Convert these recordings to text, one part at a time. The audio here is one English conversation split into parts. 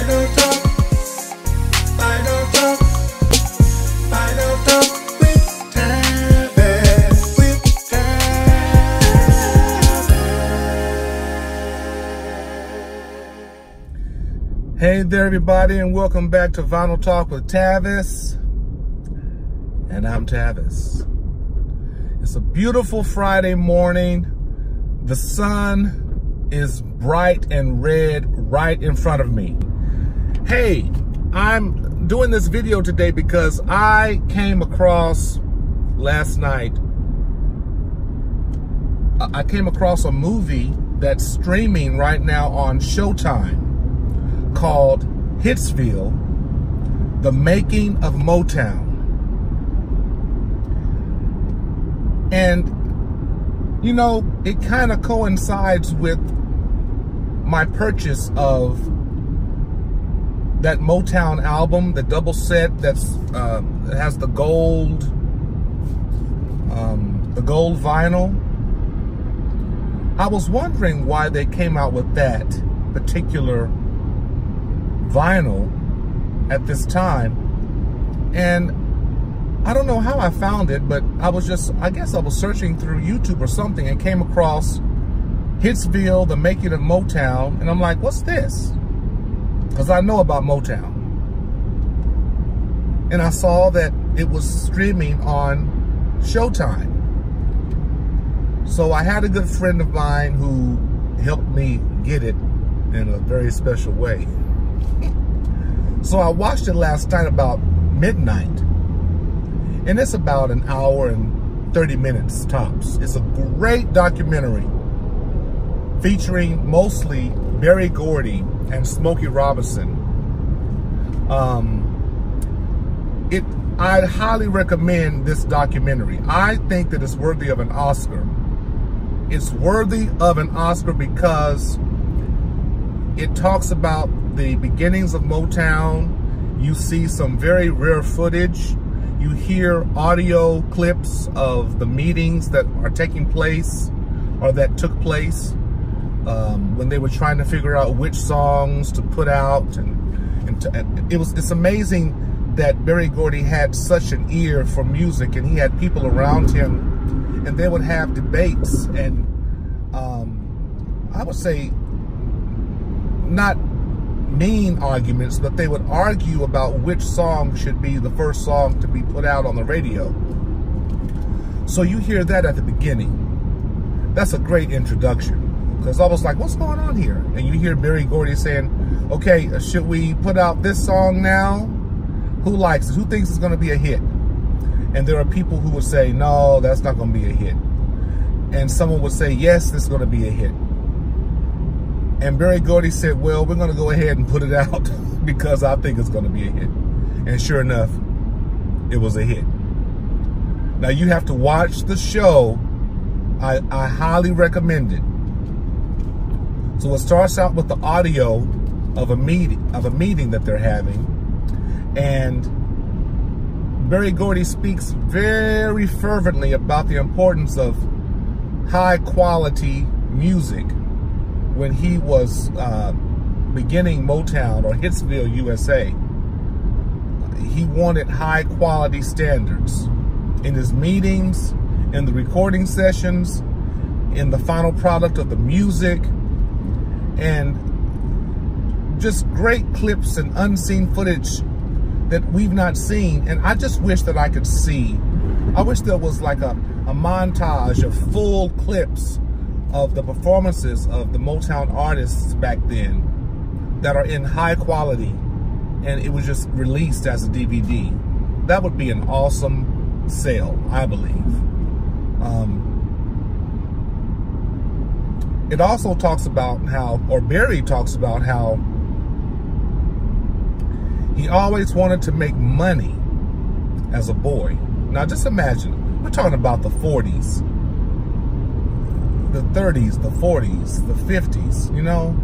Final talk with Tavis, Hey there, everybody, and welcome back to Vinyl Talk with Tavis. And I'm Tavis. It's a beautiful Friday morning. The sun is bright and red right in front of me. Hey, I'm doing this video today because I came across last night, I came across a movie that's streaming right now on Showtime called Hitsville, The Making of Motown. And, you know, it kind of coincides with my purchase of that Motown album, the double set that's it has the gold vinyl. I was wondering why they came out with that particular vinyl at this time, and I don't know how I found it, but I guess I was searching through YouTube or something and came across Hitsville, The Making of Motown, and I'm like, what's this? Because I know about Motown. And I saw that it was streaming on Showtime. So I had a good friend of mine who helped me get it in a very special way. So I watched it last night about midnight. And it's about an hour and 30 minutes tops. It's a great documentary featuring mostly Berry Gordy and Smokey Robinson. I'd highly recommend this documentary. I think that it's worthy of an Oscar. It's worthy of an Oscar because it talks about the beginnings of Motown. You see some very rare footage. You hear audio clips of the meetings that are taking place or that took place when they were trying to figure out which songs to put out. It's amazing that Berry Gordy had such an ear for music, and he had people around him, and they would have debates, and I would say not mean arguments, but they would argue about which song should be the first song to be put out on the radio. So you hear that at the beginning. That's a great introduction, because I was like, what's going on here? And you hear Berry Gordy saying, okay, should we put out this song now? Who likes it? Who thinks it's going to be a hit? And there are people who would say, no, that's not going to be a hit. And someone would say, yes, this is going to be a hit. And Berry Gordy said, well, we're going to go ahead and put it out because I think it's going to be a hit. And sure enough, it was a hit. Now, you have to watch the show. I highly recommend it. So it starts out with the audio of a meeting that they're having. And Berry Gordy speaks very fervently about the importance of high quality music. When he was beginning Motown or Hitsville, USA, he wanted high quality standards in his meetings, in the recording sessions, in the final product of the music, and just great clips and unseen footage that we've not seen. And I just wish that I could see, I wish there was like a montage of full clips of the performances of the Motown artists back then that are in high quality, and it was just released as a DVD. That would be an awesome sale, I believe. It also talks about how, or Berry talks about how he always wanted to make money as a boy. Now just imagine, we're talking about the 40s. The 30s, the 40s, the 50s, you know,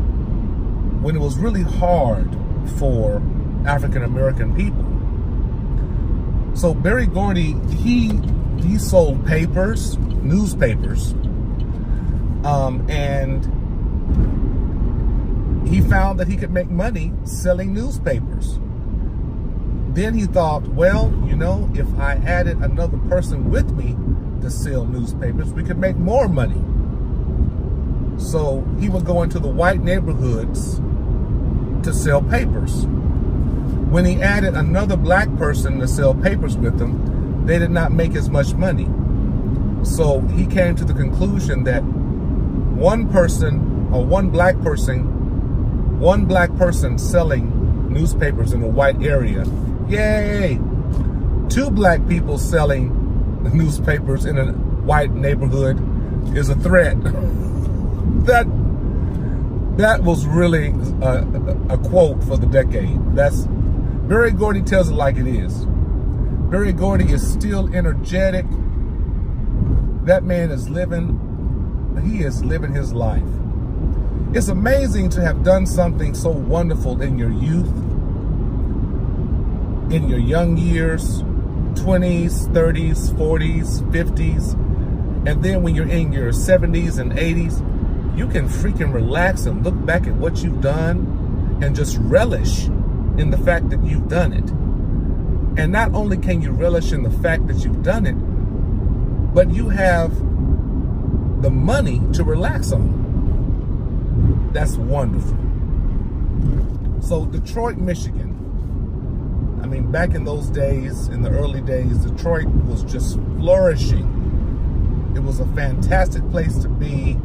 when it was really hard for African-American people. So Berry Gordy, he sold papers, newspapers, and he found that he could make money selling newspapers. Then he thought, well, you know, if I added another person with me to sell newspapers, we could make more money. So he would go into the white neighborhoods to sell papers. When he added another black person to sell papers with him, they did not make as much money. So he came to the conclusion that one black person selling newspapers in a white area, yay! 2 black people selling newspapers in a white neighborhood is a threat. That was really a quote for the decade. That's Berry Gordy tells it like it is. Berry Gordy is still energetic. That man is living his life. It's amazing to have done something so wonderful in your youth, in your young years, 20s, 30s, 40s, 50s, and then when you're in your 70s and 80s, you can freaking relax and look back at what you've done and just relish in the fact that you've done it. And not only can you relish in the fact that you've done it, but you have the money to relax on. That's wonderful. So Detroit, Michigan. I mean, back in those days, in the early days, Detroit was just flourishing. It was a fantastic place to be.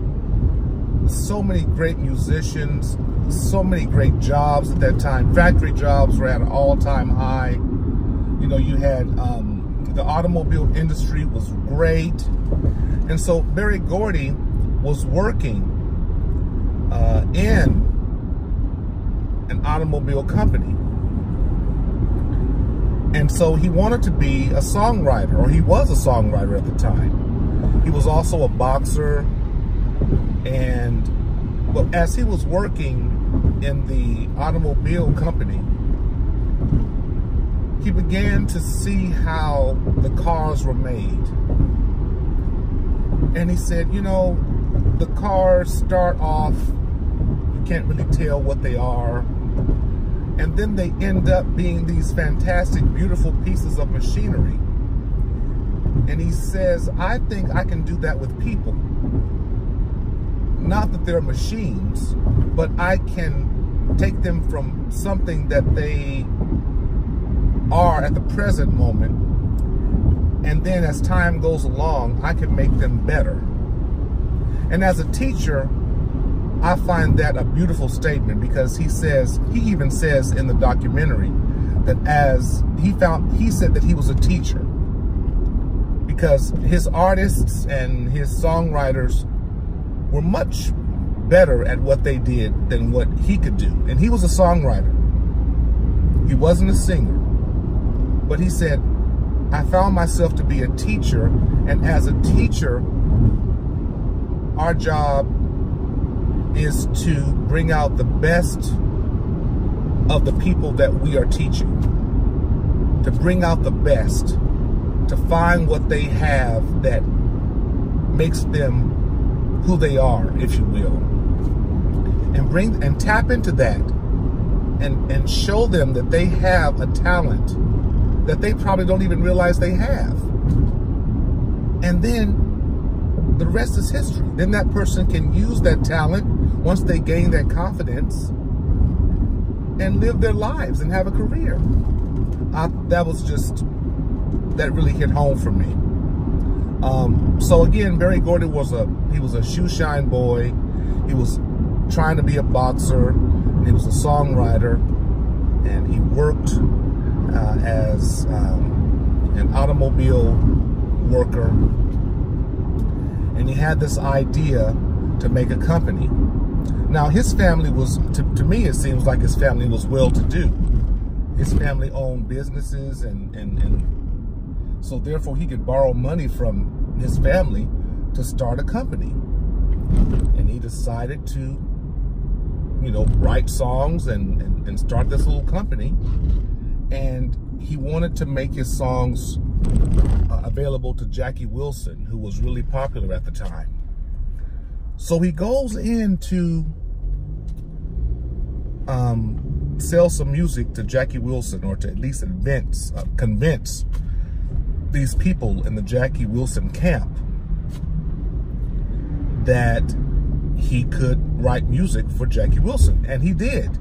So many great musicians, so many great jobs at that time. Factory jobs were at an all-time high. You know, you had the automobile industry was great. And so Berry Gordy was working in an automobile company. And so he wanted to be a songwriter, or he was a songwriter at the time. He was also a boxer. And well, as he was working in the automobile company, he began to see how the cars were made. And he said, you know, the cars start off, you can't really tell what they are. And then they end up being these fantastic, beautiful pieces of machinery. And he says, I think I can do that with people. Not that they're machines, but I can take them from something that they are at the present moment, and then as time goes along, I can make them better. And as a teacher, I find that a beautiful statement, because he even says in the documentary that he said that he was a teacher because his artists and his songwriters were much better at what they did than what he could do. And he was a songwriter. He wasn't a singer. But he said, I found myself to be a teacher, and as a teacher, our job is to bring out the best of the people that we are teaching. To bring out the best. To find what they have that makes them who they are, if you will, and tap into that and show them that they have a talent that they probably don't even realize they have. And then the rest is history. Then that person can use that talent once they gain that confidence and live their lives and have a career. That really hit home for me. So again, Berry Gordy was a shoe shine boy. He was trying to be a boxer, and he was a songwriter, and he worked as an automobile worker, and he had this idea to make a company. Now his family was, to me it seems like his family was well-to-do. His family owned businesses, and so therefore he could borrow money from his family to start a company. And he decided to, you know, write songs and start this little company. And he wanted to make his songs available to Jackie Wilson, who was really popular at the time. So he goes into sell some music to Jackie Wilson, or to at least convince these people in the Jackie Wilson camp that he could write music for Jackie Wilson. And he did.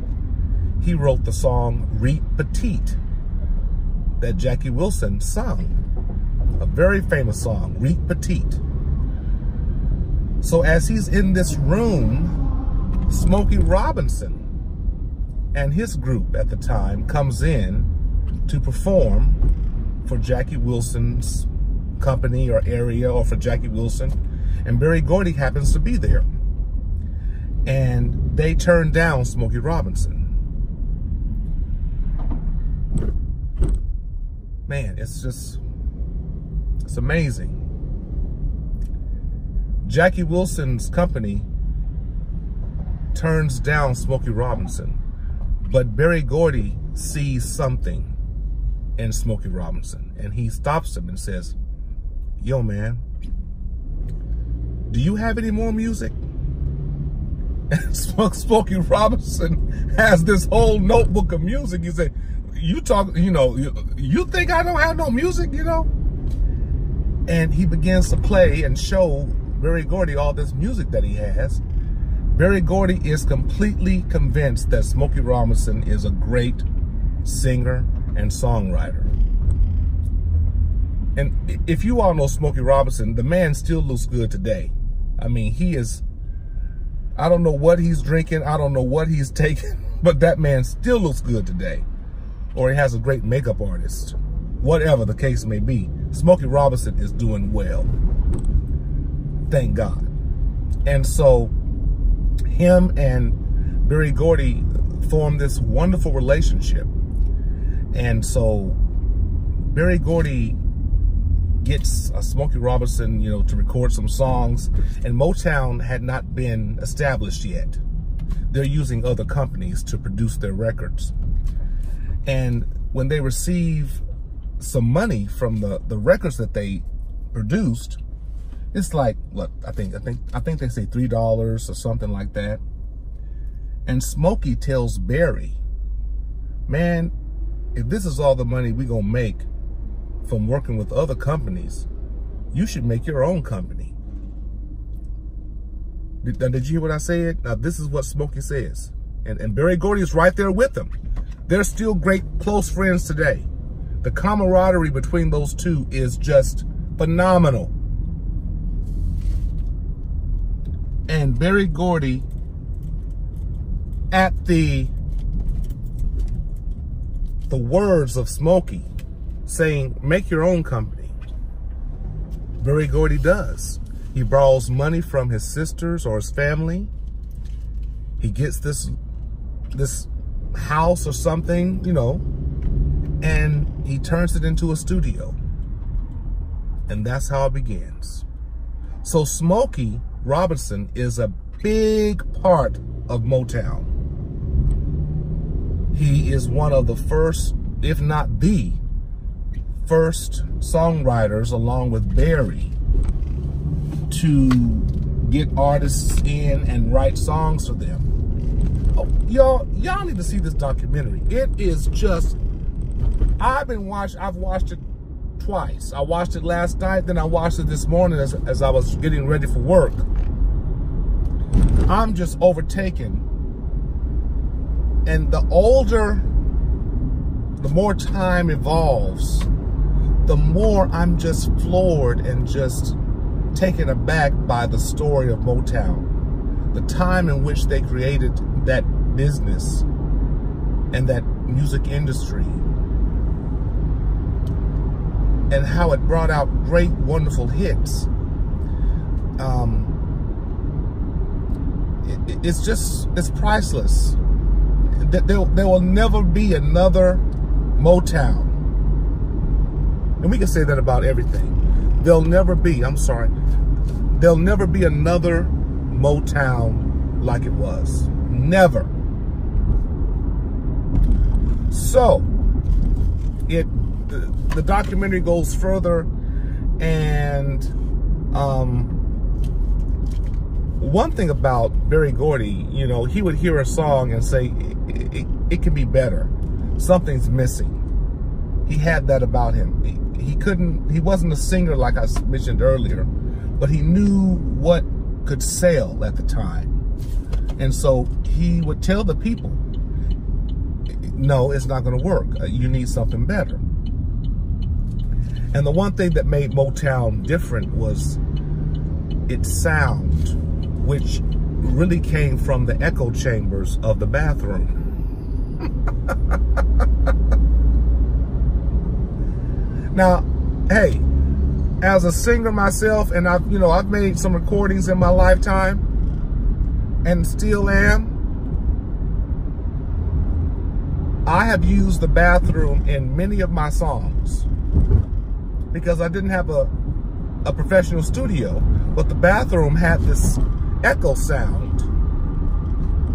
He wrote the song Reet Petite that Jackie Wilson sung. A very famous song, Reet Petite. So as he's in this room, Smokey Robinson and his group at the time comes in to perform for Jackie Wilson's company or area, or for Jackie Wilson, and Berry Gordy happens to be there. And they turned down Smokey Robinson. Man, it's amazing. Jackie Wilson's company turns down Smokey Robinson, but Berry Gordy sees something in Smokey Robinson, and he stops him and says, "Yo, man, do you have any more music?" And Smokey Robinson has this whole notebook of music. He said, "You talk, you think I don't have no music, And he begins to play and show Berry Gordy all this music that he has. Berry Gordy is completely convinced that Smokey Robinson is a great singer and songwriter. And if you all know Smokey Robinson, the man still looks good today. I mean, I don't know what he's drinking, I don't know what he's taking, but that man still looks good today. Or he has a great makeup artist. Whatever the case may be, Smokey Robinson is doing well. Thank God. And so him and Berry Gordy formed this wonderful relationship. And so Berry Gordy gets Smokey Robinson, to record some songs, and Motown had not been established yet. They're using other companies to produce their records. And when they receive some money from the records that they produced, it's like, look, I think they say $3 or something like that. And Smokey tells Berry, "Man, if this is all the money we gonna make from working with other companies, you should make your own company." Did you hear what I said? Now this is what Smokey says. And Berry Gordy is right there with him. They're still great close friends today. The camaraderie between those two is just phenomenal. And Berry Gordy, at the words of Smokey saying, "Make your own company," Berry Gordy does. He borrows money from his sisters or his family. He gets this house or something, and he turns it into a studio. And that's how it begins. So Smokey Robinson is a big part of Motown. He is one of the first, if not the first songwriters, along with Berry, to get artists in and write songs for them. Oh, y'all need to see this documentary. It is just, I've watched it twice. I watched it last night, then I watched it this morning as I was getting ready for work. I'm just overtaken. And the more time evolves, the more I'm just floored and just taken aback by the story of Motown. The time in which they created that business and that music industry, and how it brought out great, wonderful hits. It's priceless. There will never be another Motown. And we can say that about everything. There'll never be another Motown like it was. Never. So, the documentary goes further, and one thing about Berry Gordy, you know, he would hear a song and say, it can be better. Something's missing. He had that about him. He wasn't a singer like I mentioned earlier, but he knew what could sell at the time. And so he would tell the people, no, it's not going to work. You need something better. And the one thing that made Motown different was its sound, which really came from the echo chambers of the bathroom. Now, hey, as a singer myself, and I've made some recordings in my lifetime, and still am, I have used the bathroom in many of my songs because I didn't have a professional studio, but the bathroom had this echo sound.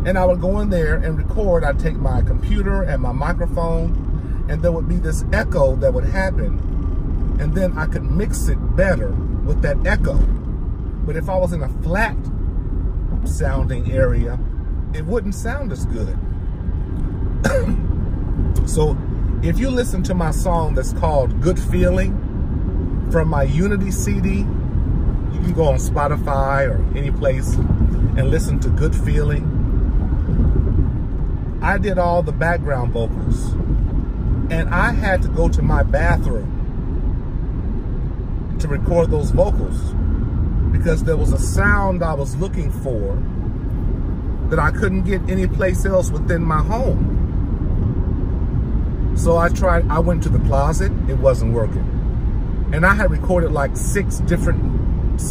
And I would go in there and record. I'd take my computer and my microphone, and there would be this echo that would happen. And then I could mix it better with that echo. But if I was in a flat sounding area, it wouldn't sound as good. So if you listen to my song that's called Good Feeling from my Unity CD, you can go on Spotify or any place and listen to Good Feeling. I did all the background vocals, and I had to go to my bathroom to record those vocals because there was a sound I was looking for that I couldn't get anyplace else within my home. So I went to the closet, it wasn't working. And I had recorded like six vocals,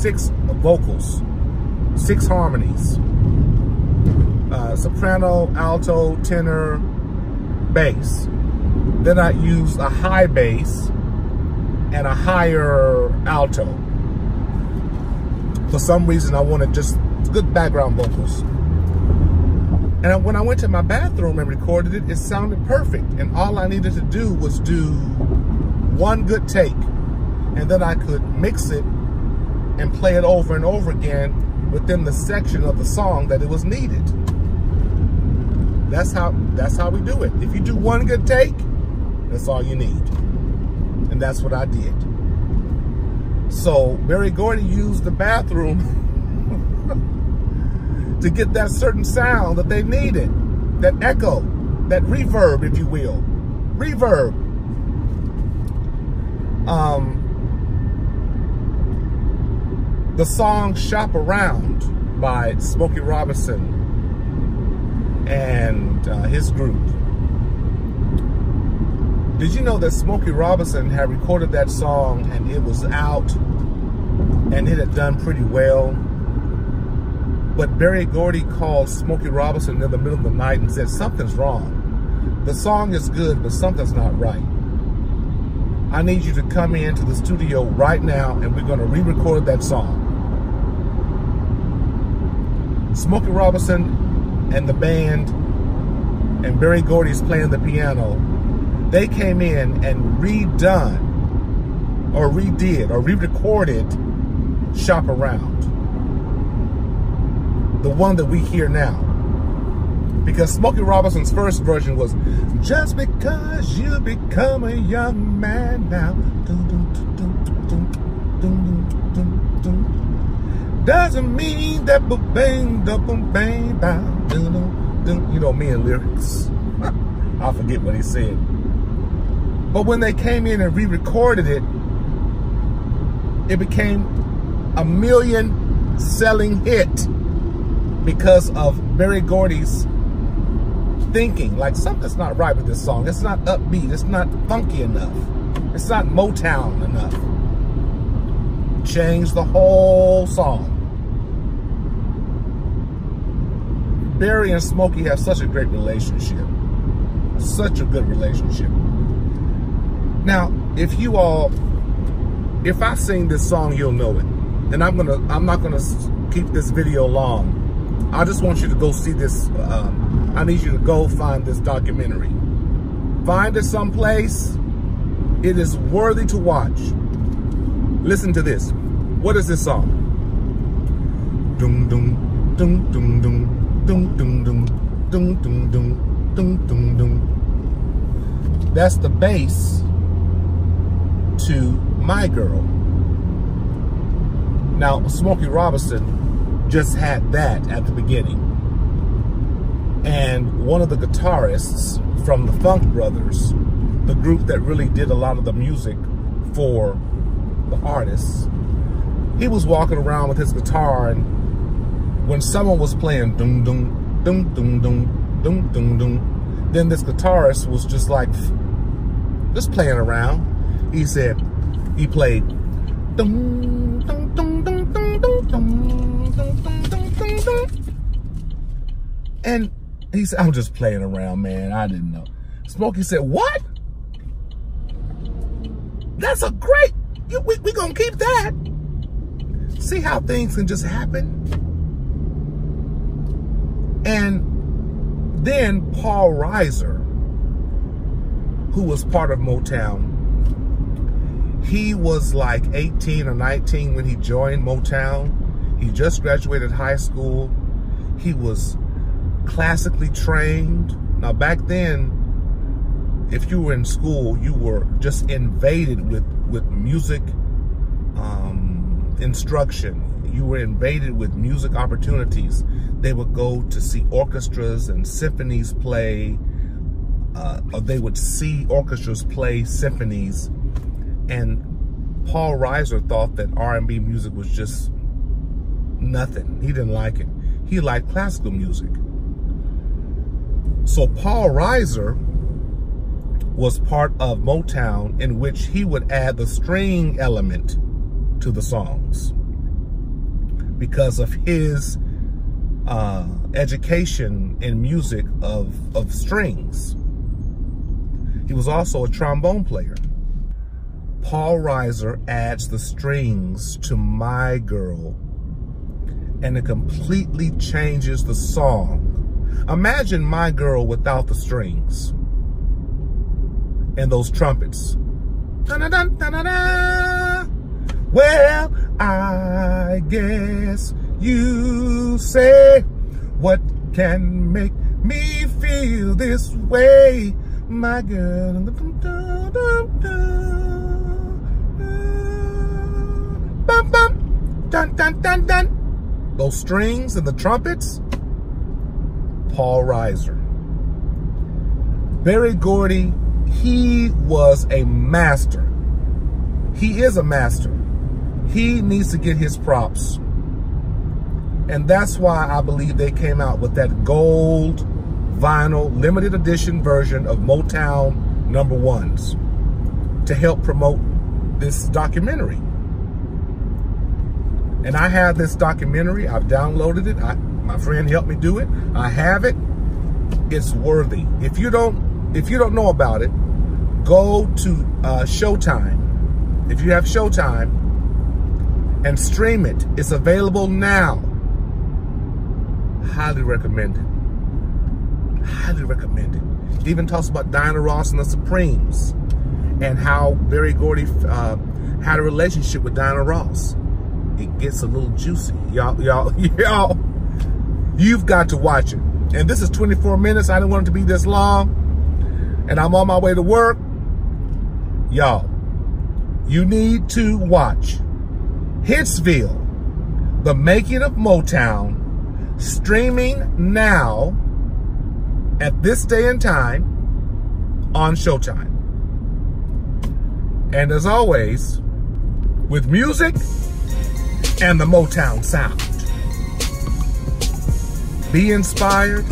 6 harmonies. Soprano, alto, tenor, bass. Then I used a high bass and a higher alto. For some reason, I wanted just good background vocals. And when I went to my bathroom and recorded it, it sounded perfect. And all I needed to do was do one good take. And then I could mix it and play it over and over again within the section of the song that it was needed. That's how we do it. If you do one good take, that's all you need. And that's what I did. So Berry Gordy used the bathroom to get that certain sound that they needed. That echo, that reverb, if you will. Reverb. The song Shop Around by Smokey Robinson and his group. Did you know that Smokey Robinson had recorded that song and it was out and it had done pretty well? But Berry Gordy called Smokey Robinson in the middle of the night and said, something's wrong. The song is good, but something's not right. I need you to come into the studio right now and we're going to re-record that song. Smokey Robinson and the band and Berry Gordy's playing the piano, they came in and redid or re-recorded Shop Around. The one that we hear now. Because Smokey Robinson's first version was, just because you become a young man now, doesn't mean that bang, bang, bang, you know me and lyrics. I forget what he said. But when they came in and re-recorded it, it became a million selling hit because of Berry Gordy's thinking, like something's not right with this song. It's not upbeat, it's not funky enough, it's not Motown enough. Changed the whole song. Berry and Smokey have such a great relationship. Such a good relationship. Now, if I sing this song, you'll know it. And I'm not gonna keep this video long. I just want you to go see this. I need you to go find this documentary. Find it someplace. It is worthy to watch. Listen to this. What is this song? dum dum dum dum dum dum dum dum dum dum dum dum dum dum. That's the bass to My Girl. Now, Smokey Robinson just had that at the beginning. And one of the guitarists from the Funk Brothers, the group that really did a lot of the music for the artists, he was walking around with his guitar, and when someone was playing dum dum dum dum dum dum dum dum, then this guitarist was just like, just playing around. He said, he played dum dum dum dum dum dum dum dum dum dum dum, and he said, I'm just playing around, man. I didn't know. Smokey said, what? That's a great, we gonna keep that. See how things can just happen? And then Paul Reiser, who was part of Motown, he was like 18 or 19 when he joined Motown. He just graduated high school. He was classically trained. Now back then, if you were in school, you were just invaded with music instruction. You were invaded with music opportunities. They would go to see orchestras and symphonies play, or they would see orchestras play symphonies. And Paul Reiser thought that R&B music was just nothing. He didn't like it. He liked classical music. So Paul Reiser was part of Motown, in which he would add the string element to the songs because of his education in music of strings. He was also a trombone player. Paul Reiser adds the strings to My Girl, and it completely changes the song. Imagine My Girl without the strings and those trumpets. Dun-dun-dun, dun-dun-dun. Well, I guess you say, what can make me feel this way? My girl. Dun, dun, dun, dun. Bum, bum. Dun, dun, dun, dun. Those strings and the trumpets, Paul Reiser. Berry Gordy, he was a master. He is a master. He needs to get his props. And that's why I believe they came out with that gold vinyl limited edition version of Motown #1s to help promote this documentary. And I have this documentary. I've downloaded it. My friend helped me do it. I have it. It's worthy. If you don't know about it, go to Showtime. If you have Showtime, and stream it. It's available now. Highly recommend it. Highly recommend it. It even talks about Diana Ross and the Supremes, and how Berry Gordy had a relationship with Diana Ross. It gets a little juicy. Y'all, you've got to watch it. And this is 24 minutes. I didn't want it to be this long. And I'm on my way to work. Y'all, you need to watch Hitsville, The Making of Motown, streaming now at this day and time on Showtime. And as always, with music and the Motown sound. Be inspired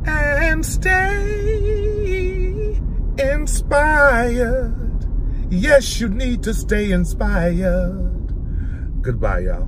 and stay inspired. Yes, you need to stay inspired. Goodbye, y'all.